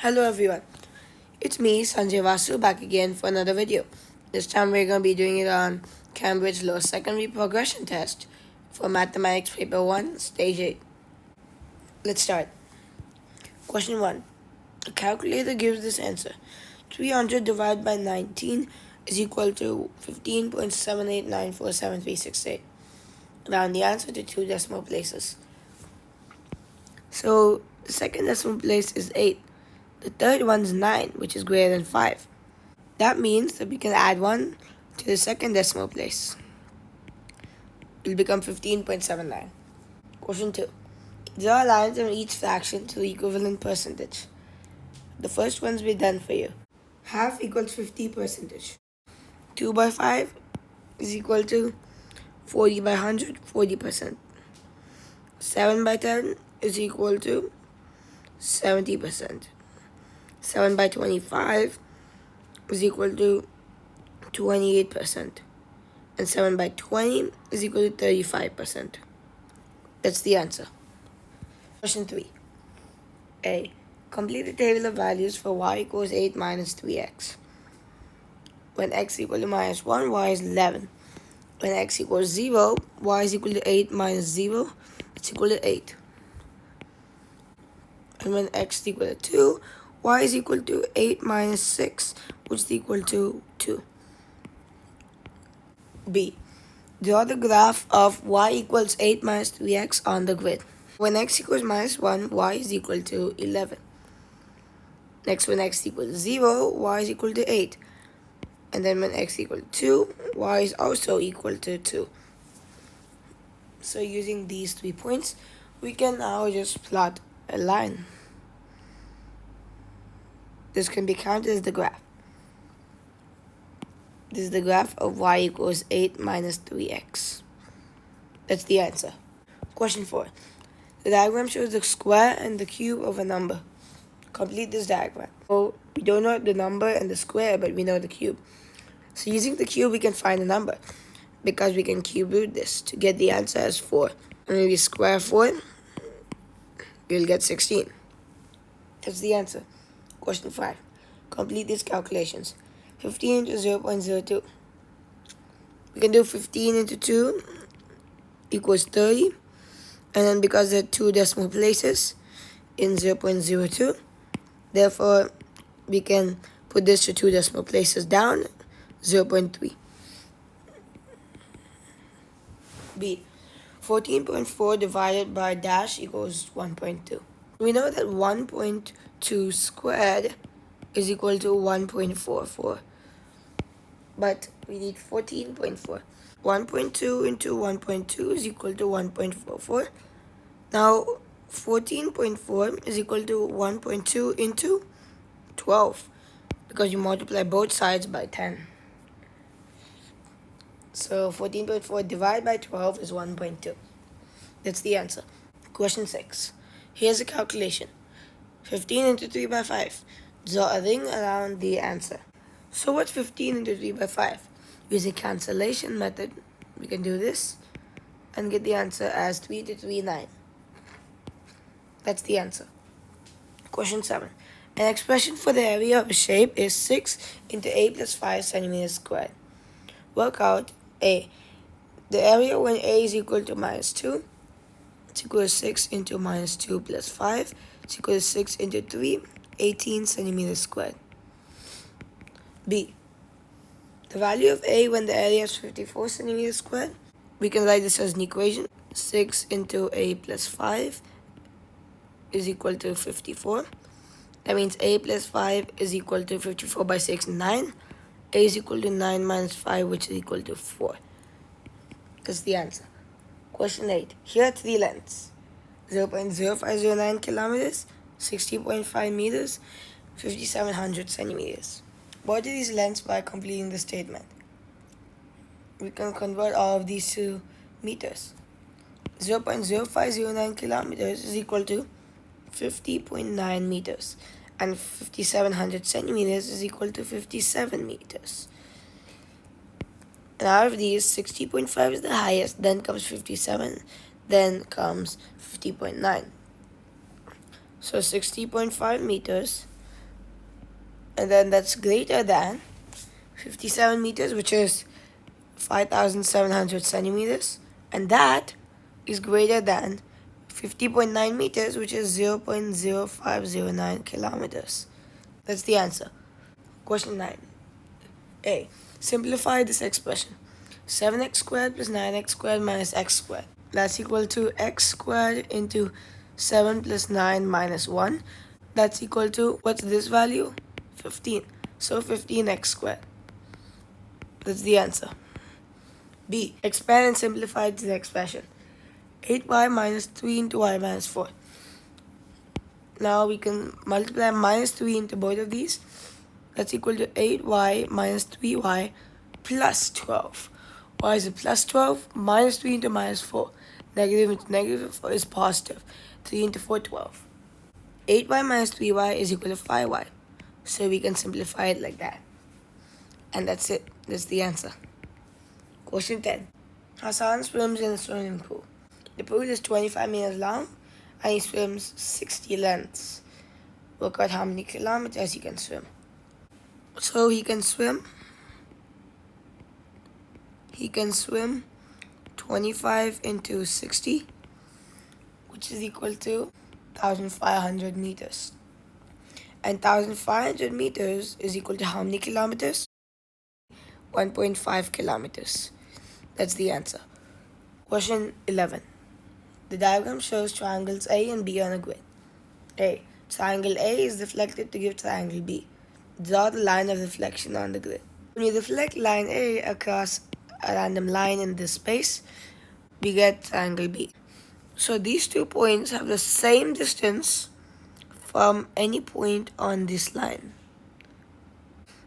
Hello everyone, it's me Sanjay Vasu back again for another video. This time we're going to be doing it on Cambridge Lower Secondary Progression Test for Mathematics Paper 1, Stage 8. Let's start. Question 1. A calculator gives this answer. 300 divided by 19 is equal to 15.78947368. Round the answer to two decimal places. So the second decimal place is 8. The third one's 9, which is greater than 5. That means that we can add 1 to the second decimal place. It'll become 15.79. Question 2. Draw lines on each fraction to the equivalent percentage. The first one's be done for you. Half equals 50%. 2 by 5 is equal to 40 by 100, 40%. 7 by 10 is equal to 70%. 7 by 25 is equal to 28%. And 7 by 20 is equal to 35%. That's the answer. Question 3. A. Complete the table of values for y equals 8 minus 3x. When x equal to minus 1, y is 11. When x equals 0, y is equal to 8 minus 0, it's equal to 8. And when x is equal to 2, y is equal to 8 minus 6, which is equal to 2. B. Draw the graph of y equals 8 minus 3x on the grid. When x equals minus 1, y is equal to 11. Next, when x equals 0, y is equal to 8. And then when x equals 2, y is also equal to 2. So using these 3 points, we can now just plot a line. This can be counted as the graph. This is the graph of y equals 8 minus 3x. That's the answer. Question 4. The diagram shows the square and the cube of a number. Complete this diagram. So we don't know the number and the square, but we know the cube. So using the cube, we can find the number, because we can cube root this to get the answer as 4. And when we square 4, we'll get 16. That's the answer. Question 5. Complete these calculations. 15 into 0.02. We can do 15 into 2 equals 30. And then because there are two decimal places in 0.02, therefore we can put this to two decimal places down, 0.3. B. 14.4 divided by dash equals 1.2. We know that 1.2 squared is equal to 1.44. But we need 14.4. 1.2 into 1.2 is equal to 1.44. Now 14.4 is equal to 1.2 into 12, because you multiply both sides by 10. So 14.4 divided by 12 is 1.2. That's the answer. Question 6. Here's a calculation. 15 into 3 by 5. Draw a ring around the answer. So what's 15 into 3 by 5? Using cancellation method, we can do this and get the answer as 3 to 3, 9. That's the answer. Question 7. An expression for the area of a shape is 6 into a plus 5 centimeters squared. Work out A. The area when a is equal to minus 2. It's equal to 6 into minus 2 plus 5. It's equal to 6 into 3, 18 centimeters squared. B. The value of a when the area is 54 centimeters squared. We can write this as an equation. 6 into a plus 5 is equal to 54. That means a plus 5 is equal to 54 by 6, 9. A is equal to 9 minus 5, which is equal to 4. That's the answer. Question 8. Here are three lengths. 0.0509 kilometers, 60.5 meters, 5700 centimeters. What are these lengths by completing the statement? We can convert all of these to meters. 0.0509 kilometers is equal to 50.9 meters. And 5700 centimeters is equal to 57 meters. And out of these, 60.5 is the highest, then comes 57, then comes 50.9. So 60.5 meters and then that's greater than 57 meters, which is 5,700 centimeters, and that is greater than 50.9 meters, which is 0.0509 kilometers. That's the answer. Question 9. A. Simplify this expression. 7x squared plus 9x squared minus x squared. That's equal to x squared into 7 plus 9 minus 1. That's equal to, what's this value? 15. So 15x squared. That's the answer. B. Expand and simplify this expression. 8y minus 3 into y minus 4. Now we can multiply minus 3 into both of these. That's equal to 8y minus 3y plus 12. Why is it plus 12? Minus 3 into minus 4. Negative into negative is positive. 3 into 4, 12. 8y minus 3y is equal to 5y. So we can simplify it like that. And that's it. That's the answer. Question 10. Hassan swims in a swimming pool. The pool is 25 meters long and he swims 60 lengths. Work out how many kilometers he can swim. So he can swim 25 into 60, which is equal to 1,500 meters. And 1,500 meters is equal to how many kilometers? 1.5 kilometers. That's the answer. Question 11. The diagram shows triangles A and B on a grid. A. Triangle A is reflected to give triangle B. Draw the line of reflection on the grid. When you reflect line A across a random line in this space, we get triangle B. So these 2 points have the same distance from any point on this line.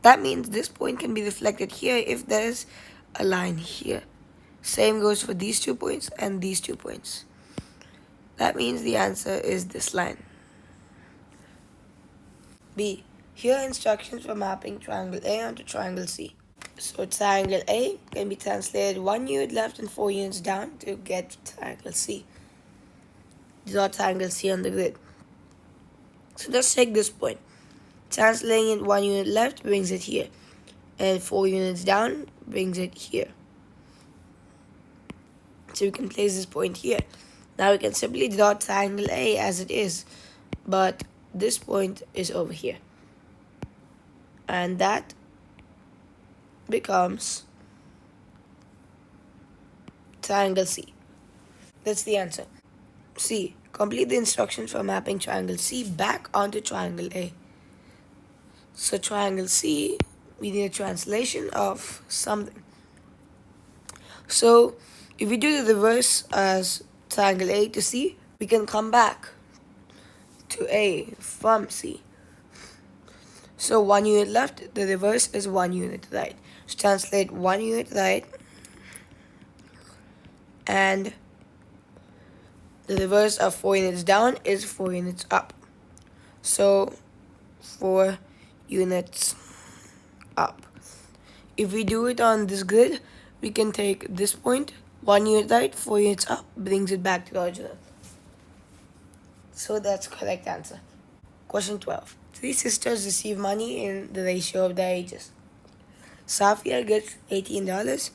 That means this point can be reflected here if there is a line here. Same goes for these 2 points and these 2 points. That means the answer is this line. B. Here are instructions for mapping triangle A onto triangle C. So triangle A can be translated 1 unit left and 4 units down to get triangle C. Draw triangle C on the grid. So let's take this point. Translating it 1 unit left brings it here, and 4 units down brings it here. So we can place this point here. Now we can simply draw triangle A as it is, but this point is over here. And that becomes triangle C. That's the answer. C. Complete the instructions for mapping triangle C back onto triangle A. So triangle C, we need a translation of something. So if we do the reverse as triangle A to C, we can come back to A from C. So 1 unit left, the reverse is 1 unit right. So translate 1 unit right, and the reverse of 4 units down is 4 units up. So 4 units up. If we do it on this grid, we can take this point, 1 unit right, 4 units up, brings it back to the original. So that's correct answer. Question 12. 3 sisters receive money in the ratio of their ages. Safia gets $18.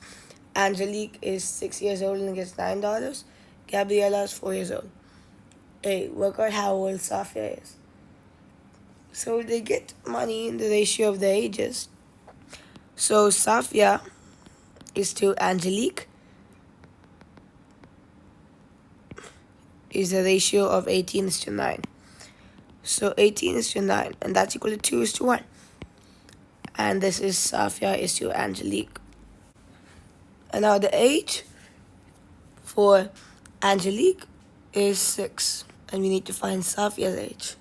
Angelique is 6 years old and gets $9. Gabriella is 4 years old. A. Work out how old Safia is. So they get money in the ratio of their ages. So Safia is to Angelique is a ratio of 18:9. So 18:9, and that's equal to 2:1. And this is Safia is to Angelique. And now the age for Angelique is 6. And we need to find Safia's age.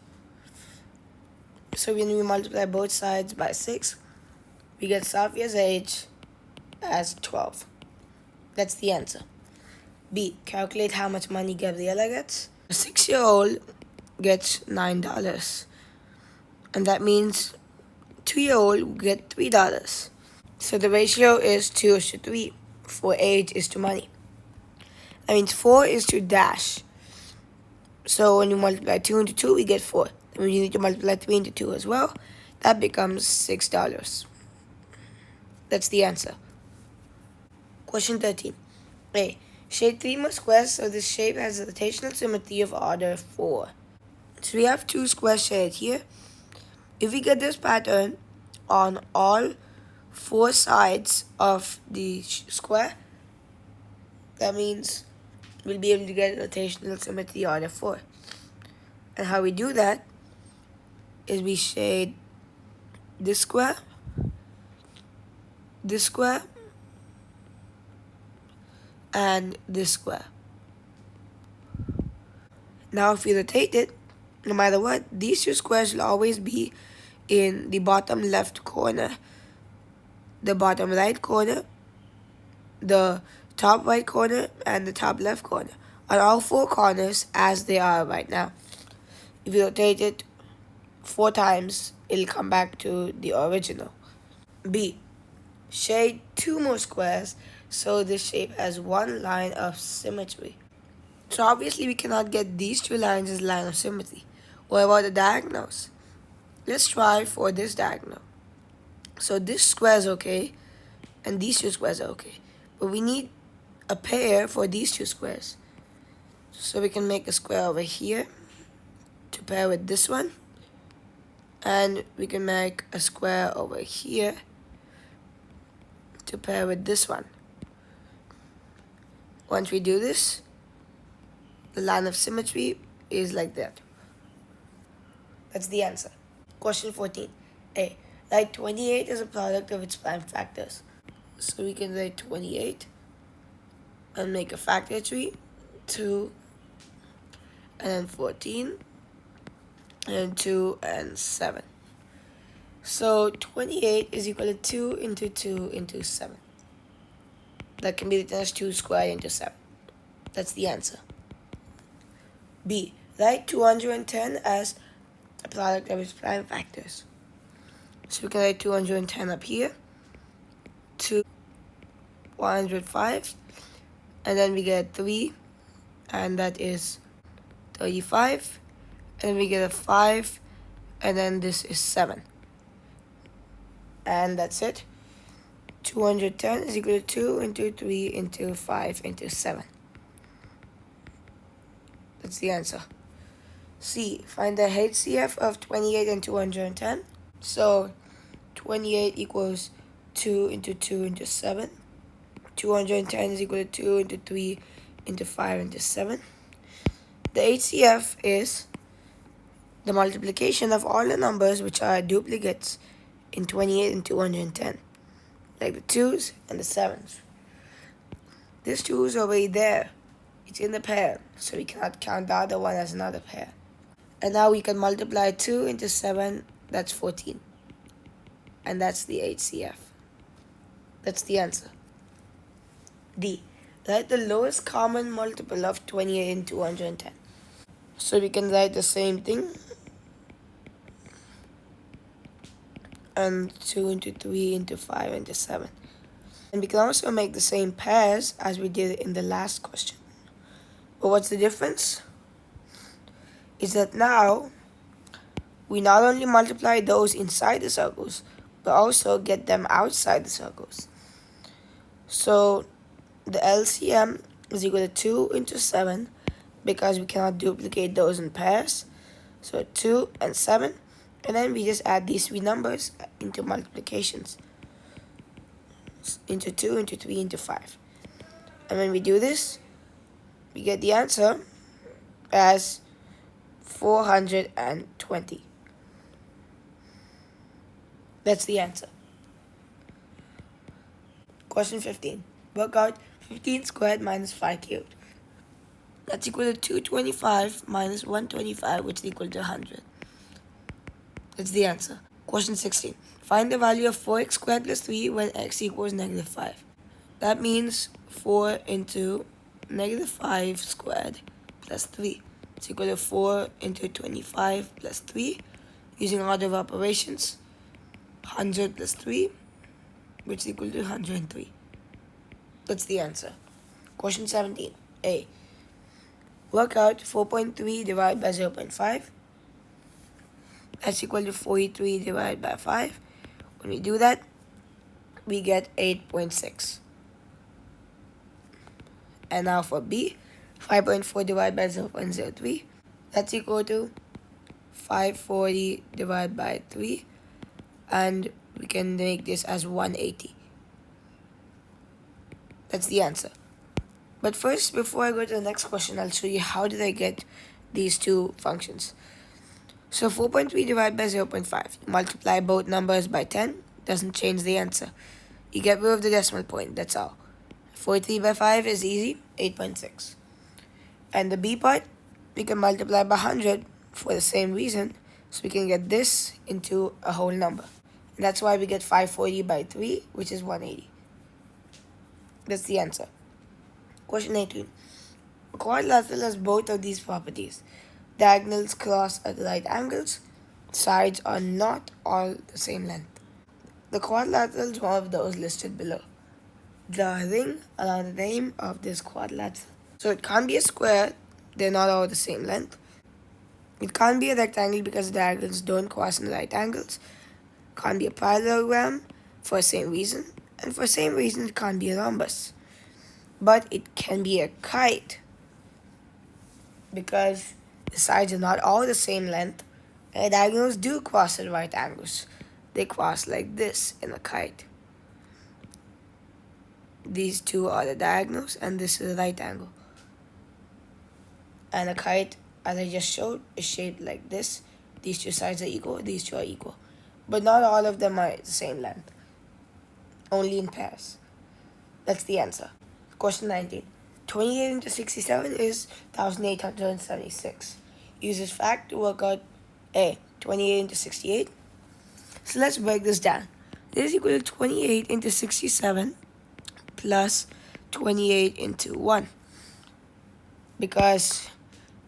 So when we multiply both sides by 6, we get Safia's age as 12. That's the answer. B. Calculate how much money Gabriella gets. A 6-year-old gets $9. And that means 2-year-old will get $3. So the ratio is 2:3 for age is to money. That means 4 is to dash. So when you multiply 2 into 2, we get 4. And we need to multiply 3 into 2 as well. That becomes $6. That's the answer. Question 13. A. Shade 3 more squares so this shape has a rotational symmetry of order 4. So we have 2 squares shaded here. If we get this pattern on all 4 sides of the square, that means we'll be able to get rotational symmetry order 4. And how we do that is we shade this square, and this square. Now if we rotate it, no matter what, these 2 squares will always be in the bottom left corner, the bottom right corner, the top right corner, and the top left corner, on all 4 corners as they are right now. If you rotate it 4 times, it'll come back to the original. B. Shade 2 more squares so this shape has 1 line of symmetry. So obviously we cannot get these 2 lines as line of symmetry. What about the diagonals? Let's try for this diagonal. So this square is okay, and these 2 squares are okay. But we need a pair for these 2 squares. So we can make a square over here to pair with this one. And we can make a square over here to pair with this one. Once we do this, the line of symmetry is like that. That's the answer. Question 14. A. Write 28 as a product of its prime factors. So we can write 28 and make a factor tree. 2 and then 14 and then 2 and 7. So 28 is equal to 2 into 2 into 7. That can be written as 2 squared into 7. That's the answer. B. Write 210 as a product of its prime factors. So we can write 210 up here to 105, and then we get 3, and that is 35, and we get a 5, and then this is 7. And that's it. 210 is equal to 2 into 3 into 5 into 7. That's the answer. C. Find the HCF of 28 and 210. So 28 equals 2 into 2 into 7. 210 is equal to 2 into 3 into 5 into 7. The HCF is the multiplication of all the numbers which are duplicates in 28 and 210, like the 2's and the 7's. This 2 is already there. It's in the pair, so we cannot count the other one as another pair. And now we can multiply 2 into 7, that's 14. And that's the HCF. That's the answer. D. Write the lowest common multiple of 28 and 210. So we can write the same thing. And 2 into 3 into 5 into 7. And we can also make the same pairs as we did in the last question. But what's the difference? Is that now we not only multiply those inside the circles, but also get them outside the circles. So the LCM is equal to 2 into 7 because we cannot duplicate those in pairs. So 2 and 7, and then we just add these 3 numbers into multiplications. Into 2, into 3, into 5. And when we do this, we get the answer as 420. That's the answer. Question 15. Work out 15 squared minus 5 cubed. That's equal to 225 minus 125, which is equal to 100. That's the answer. Question 16. Find the value of 4x squared plus 3 when x equals negative 5. That means 4 into negative 5 squared plus 3. It's equal to 4 into 25 plus 3. Using order of operations, 100 plus 3, which is equal to 103. That's the answer. Question 17. A. Work out 4.3 divided by 0.5. That's equal to 43 divided by 5. When we do that, we get 8.6. And now for B, 5.4 divided by 0.03. That's equal to 540 divided by 3. And we can make this as 180. That's the answer. But first, before I go to the next question, I'll show you how did I get these two functions. So 4.3 divided by 0.5. You multiply both numbers by 10. Doesn't change the answer. You get rid of the decimal point. That's all. 43 by 5 is easy. 8.6. And the B part, we can multiply by 100 for the same reason. So we can get this into a whole number. And that's why we get 540 by 3, which is 180. That's the answer. Question 18. A quadrilateral has both of these properties. Diagonals cross at right angles. Sides are not all the same length. The quadrilateral is one of those listed below. Draw a ring around the name of this quadrilateral. So it can't be a square. They're not all the same length. It can't be a rectangle because the diagonals don't cross in right angles. It can't be a parallelogram for the same reason. And for the same reason, it can't be a rhombus. But it can be a kite because the sides are not all the same length and the diagonals do cross at right angles. They cross like this in a kite. These two are the diagonals and this is a right angle. And a kite, as I just showed, is shaped like this. These two sides are equal, these two are equal. But not all of them are the same length. Only in pairs. That's the answer. Question 19. 28 into 67 is 1876. Use this fact to work out A. 28 into 68. So let's break this down. This is equal to 28 into 67 plus 28 into 1. Because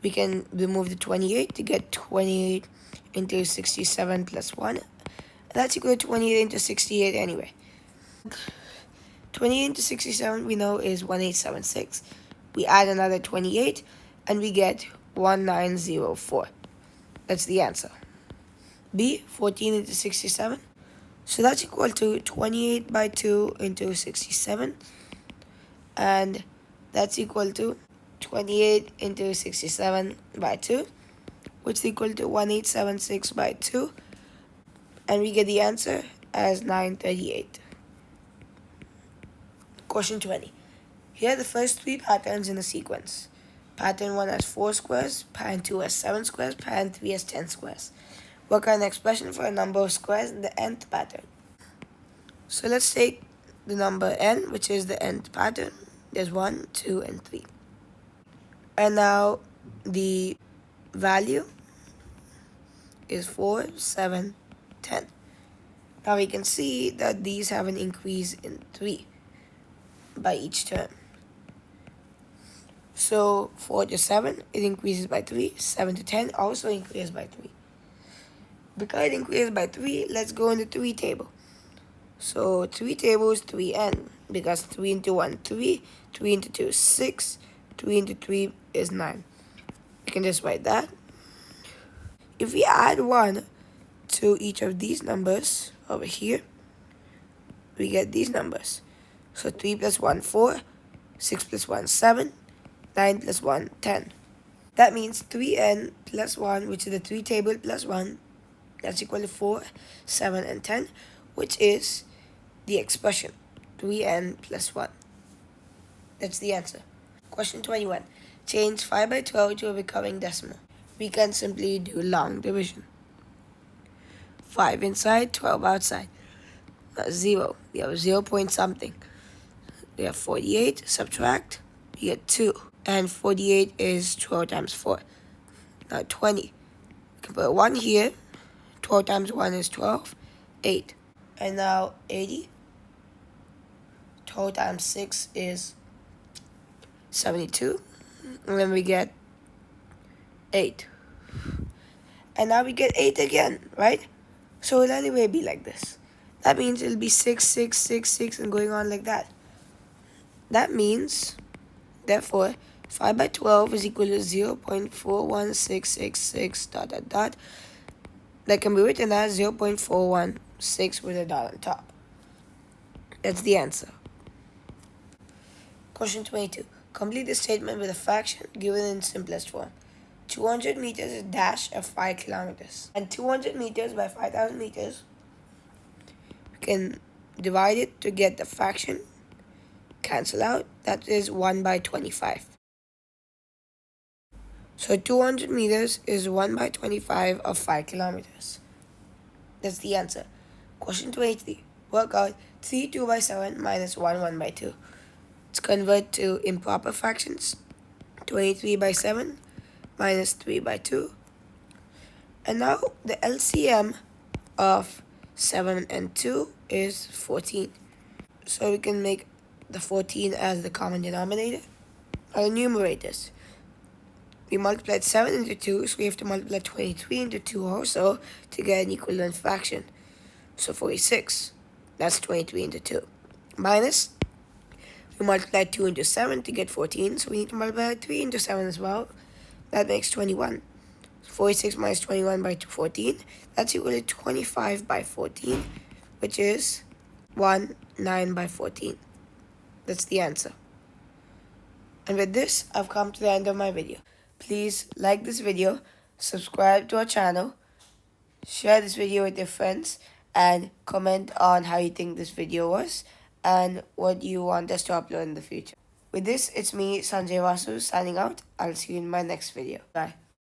we can remove the 28 to get 28 into 67 plus 1. And that's equal to 28 into 68 anyway. 28 into 67 we know is 1876. We add another 28 and we get 1904. That's the answer. B, 14 into 67. So that's equal to 28 by 2 into 67. And that's equal to 28 into 67 by 2, which is equal to 1876 by 2. And we get the answer as 938. Question 20. Here are the first three patterns in the sequence. Pattern 1 has 4 squares, pattern 2 has 7 squares, pattern 3 has 10 squares. Work out an expression for a number of squares in the nth pattern. So let's take the number n, which is the nth pattern. There's 1, 2, and 3. And now the value is 4, 7, 10. Now we can see that these have an increase in 3 by each term. So 4 to 7, it increases by 3. 7 to 10 also increases by 3. Because it increases by 3, let's go in the 3 table. So 3 table is 3n, because 3 into 1, 3, 3 into 2, 6, 3 into 3 is 9. You can just write that. If we add 1 to each of these numbers over here, we get these numbers. So 3 plus 1, 4, 6 plus 1, 7, 9 plus 1, 10. That means 3n plus 1, which is the 3 table plus 1, that's equal to 4, 7, and 10, which is the expression 3n plus 1. That's the answer. Question 21. Change 5 by 12 to a recurring decimal. We can simply do long division. 5 inside, 12 outside. That's 0. We have 0 point something. We have 48, subtract, we get 2. And 48 is 12 times 4. Now 20. We can put 1 here. 12 times 1 is 12. 8. And now 80. 12 times 6 is 72. And then we get 8. And now we get 8 again, right? So it'll anyway be like this. That means it'll be 6, 6, 6, 6, and going on like that. That means, therefore, 5 by 12 is equal to 0.41666 ... that can be written as 0.416 with a dot on top. That's the answer. Question 22. Complete the statement with a fraction given in simplest form. 200 meters is dash of 5 kilometers. And 200 meters by 5,000 meters, we can divide it to get the fraction. Cancel out. That is 1 by 25. So 200 meters is 1 by 25 of 5 kilometers. That's the answer. Question 23. Work out 3 2 by 7 minus 1 1 by 2. Let's convert to improper fractions. 23 by 7 minus 3 by 2. And now the LCM of 7 and 2 is 14. So we can make the 14 as the common denominator. Our numerators. We multiplied 7 into 2, so we have to multiply 23 into 2 also to get an equivalent fraction. So 46. That's 23 into 2. Minus, we multiplied 2 into 7 to get 14, so we need to multiply 3 into 7 as well. That makes 21. 46 minus 21 by 14. That's equal to 25 by 14, which is 9 by 14. That's the answer. And with this, I've come to the end of my video. Please like this video, subscribe to our channel, share this video with your friends, and comment on how you think this video was and what you want us to upload in the future. With this, it's me, Sanjay Vasu, signing out. I'll see you in my next video. Bye.